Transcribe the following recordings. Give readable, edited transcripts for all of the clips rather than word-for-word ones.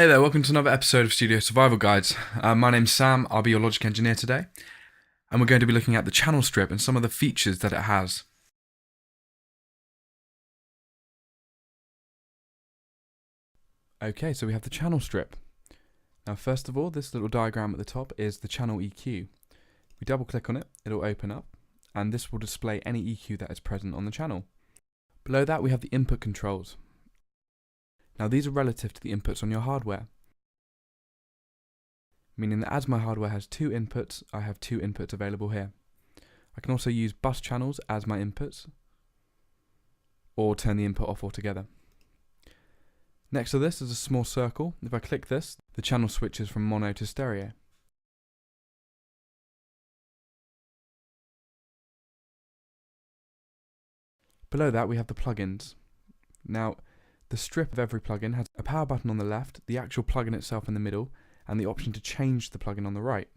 Hey there, welcome to another episode of Studio Survival Guides. My name's Sam, I'll be your logic engineer today, and we're going to be looking at the channel strip and some of the features that it has. Okay, so we have the channel strip. Now first of all, this little diagram at the top is the channel EQ. We double click on it, it'll open up, and this will display any EQ that is present on the channel. Below that we have the input controls. Now these are relative to the inputs on your hardware, meaning that as my hardware has two inputs, I have two inputs available here. I can also use bus channels as my inputs, or turn the input off altogether. Next to this is a small circle. If I click this, the channel switches from mono to stereo. Below that we have the plugins. Now, the strip of every plugin has a power button on the left, the actual plugin itself in the middle, and the option to change the plugin on the right.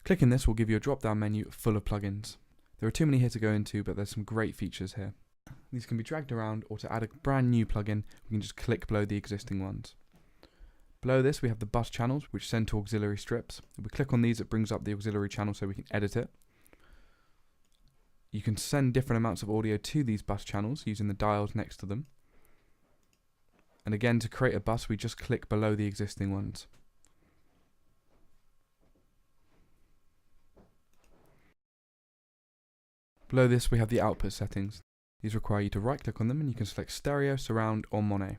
Clicking this will give you a drop-down menu full of plugins. There are too many here to go into, but there's some great features here. These can be dragged around, or to add a brand new plugin, we can just click below the existing ones. Below this we have the bus channels, which send to auxiliary strips. If we click on these, it brings up the auxiliary channel so we can edit it. You can send different amounts of audio to these bus channels using the dials next to them. And again, to create a bus, we just click below the existing ones. Below this we have the output settings. These require you to right click on them and you can select stereo, surround or mono.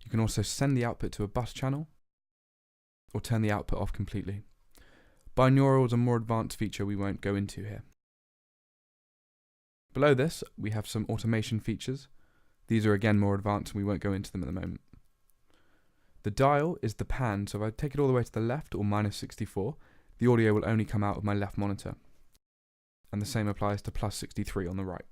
You can also send the output to a bus channel or turn the output off completely. Binaural is a more advanced feature we won't go into here. Below this we have some automation features. These are again more advanced and we won't go into them at the moment. The dial is the pan, so if I take it all the way to the left or -64, the audio will only come out of my left monitor. And the same applies to +63 on the right.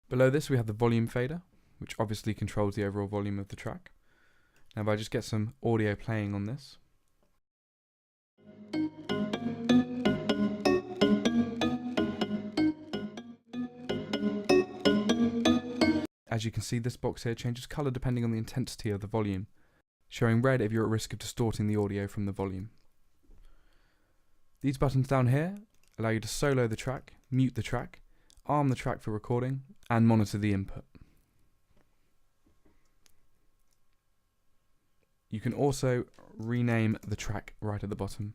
Below this we have the volume fader, which obviously controls the overall volume of the track. Now if I just get some audio playing on this. As you can see, this box here changes colour depending on the intensity of the volume, showing red if you're at risk of distorting the audio from the volume. These buttons down here allow you to solo the track, mute the track, arm the track for recording, and monitor the input. You can also rename the track right at the bottom.